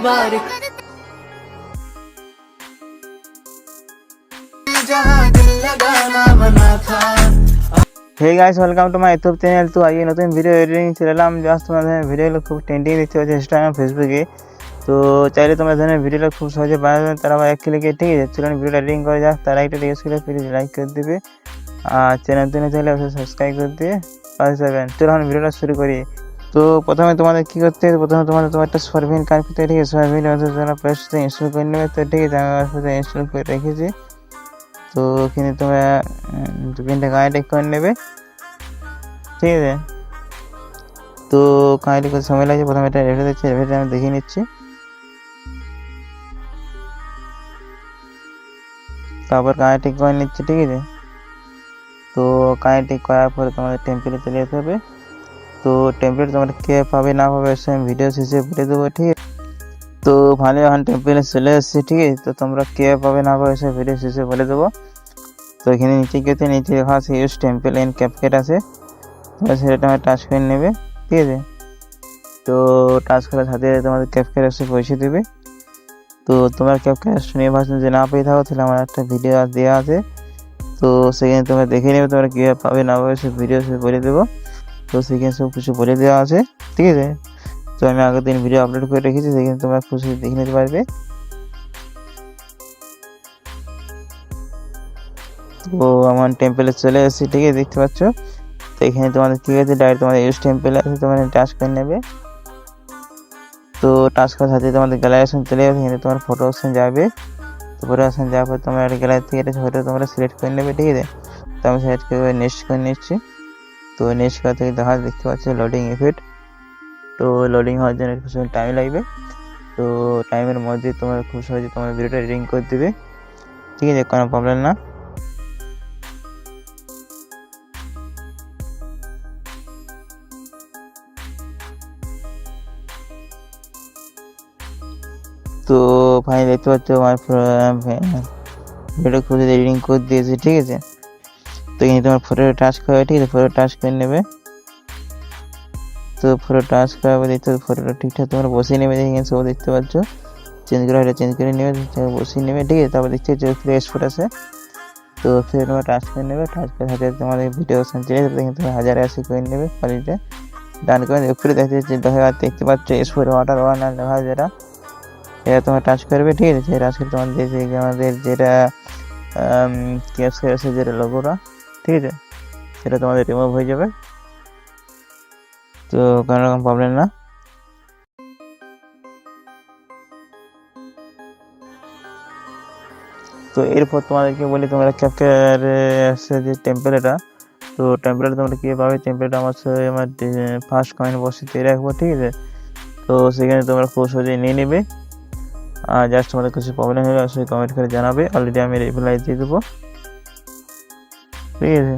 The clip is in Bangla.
बार जहां दिल लगाना बना था। Hey guys, welcome to my YouTube channel. तो आइए नতুन ভিডিও এডিটিং ছিলাম। জাস্ট তোমাদের ভিডিওগুলো খুব ট্রেন্ডিং দেখতে পাচ্ছি ইনস্টাগ্রাম ফেসবুকে। তো চাইলে তোমরা ধরনের ভিডিওটা খুব সহজে বানাতে তারা এক ক্লিকে ঠিক আছে। চলুন ভিডিওটা এডিটিং করে যাক। তারা একটা রিকোয়েস্ট করে প্লিজ লাইক করে দিবে আর চ্যানেল থেকে চাইলে অবশ্যই সাবস্ক্রাইব করে দিয়ে পাশে থাকবেন। চলুন ভিডিওটা শুরু করি। তো প্রথমে তোমাদের কী করতে হবে, প্রথমে তোমার একটা সরভিন কানেক্ট করতে হবে ঠিক আছে। সরভিন তোমরা প্লে স্টোরে ইনস্টল করে নেবে। তো ঠিক আছে, আমি আমার সাথে ইনস্টল করে রেখেছি। তো এখানে তোমরা পিনটা কানেক্ট করে নেবে ঠিক আছে। তো কানেক্ট করতে সময় লাগছে। প্রথমে এটা রেখে দিচ্ছি, রেখে আমি দেখিয়ে নিচ্ছি। তারপর কানেক্ট করে নিচ্ছি ঠিক আছে। তো কানেক্ট করার পরে তোমাদের টেমপ্লেটে চলে যেতে হবে। তো টেমপ্লেট তোমরা কে পাবে না পাবে আমি ভিডিও শেষে বলে দেবো ঠিক আছে। তো ভালো এখন টেমপ্লেটে চলে এসেছে ঠিক আছে। তো তোমরা কে পাবে না পাবে সে ভিডিও শেষে বলে দেবো। তো এখানে নিচে গিয়ে নিচে লেখা আছে ইউজ টেমপ্লেট এন্ড ক্যাপকাট আছে। তোমরা সেটা তোমরা টাচ করে নেবে ঠিক আছে। তো টাচ করার সাথে তোমাদের ক্যাপকাট এসে পৌঁছে দেবে। তো তোমার ক্যাপকাট নিয়ে ভাবছেন যে না পেয়ে থাকো, তাহলে আমার একটা ভিডিও দেওয়া আছে। তো সেখানে তোমরা দেখে নেবে তোমরা কীভাবে পাবে না পাবে সে ভিডিও সে বলে দেবো। তো সেখানে সব কিছু বলে দেওয়া আছে ঠিক আছে। তো আমি আগের দিন ভিডিও আপলোড করে রেখেছি, সেখানে তোমরা খুশি দেখে নিতে পারবে। তো আমার টেম্পলে চলে এসেছি ঠিক আছে, দেখতে পাচ্ছ। তো এখানে তোমাদের কী আছে, ডাইরেক্ট তোমাদের ইউজ টেম্পল আছে, তোমরা টাচ করে নেবে। তো টাচ করার সাথে তোমাদের গ্যালারি অপশন চলে যাবে। এখানে তোমার ফটো অপশন যাবে। তো ফটো অপশন যাওয়ার পর তোমরা গ্যালারি থেকে একটা ফটো তোমরা সিলেক্ট করে নেবে ঠিক আছে। তো আমি সিলেক্ট করে নেক্সট করে নিচ্ছি। তো নেক্সট করা থেকে দেখা দেখতে পাচ্ছি লোডিং ইফেক্ট। তো লোডিং হওয়ার জন্য একটু সময় টাইম লাগবে। তো টাইমের মধ্যে তোমরা খুব সহজে তোমার ভিডিওটা এডিটিং করে দেবে ঠিক আছে, কোনো প্রবলেম না। তো ফাইনালি দেখতে পাচ্ছ আমার ভিডিও খুব এডিটিং করে দিয়েছি ঠিক আছে। তো এখানে তোমার ফটোটা টাচ করবে ঠিক আছে, ফটো টাচ করে নেবে। তো ফটো টাচ করার পর দেখতে ফটোটা ঠিকঠাক তোমরা বসিয়ে নেবে। এখানে সব দেখতে পাচ্ছ চেঞ্জ করা হলে চেঞ্জ করে নেবে, বসিয়ে নেবে ঠিক আছে। তারপর দেখতে পাচ্ছ ফ্রেশ ফটো আছে। তো ফ্রেশ তোমরা টাচ করে নেবে। টাচ করার সাথে তোমাদের ভিডিও অপশন চলে যাবে। এখানে তোমরা 1080 করে নেবে কোয়ালিটিটা ডান করে উপরে দেখতে পাচ্ছ S4 ওয়াটার ওয়ান আর লেখা যেটা, এটা তোমরা টাচ করবে ঠিক আছে। টাচ করে তোমাদের আমাদের যেটা ক্যাপকাট আছে যেটা লোগোটা ঠিক আছে, সেটা তোমাদের রিমুভ হয়ে যাবে। তো কোনো রকম প্রবলেম না। তো এরপর তোমাদেরকে বলি তোমরা ক্যাপকাট যে টেম্পলেটটা, তো টেম্পলেট তোমরা কীভাবে পাবে, টেম্পলেট আমার ফার্স্ট কমেন্ট বক্সে দিয়ে রাখবো ঠিক আছে। তো সেখানে তোমরা খুব সহজেই নিয়ে নেবে। আর জাস্ট তোমাদের কিছু প্রবলেম হলে অবশ্যই কমেন্ট করে জানাবে, অলরেডি আমি রিপ্লাই দিয়ে দেবো ঠিক আছে।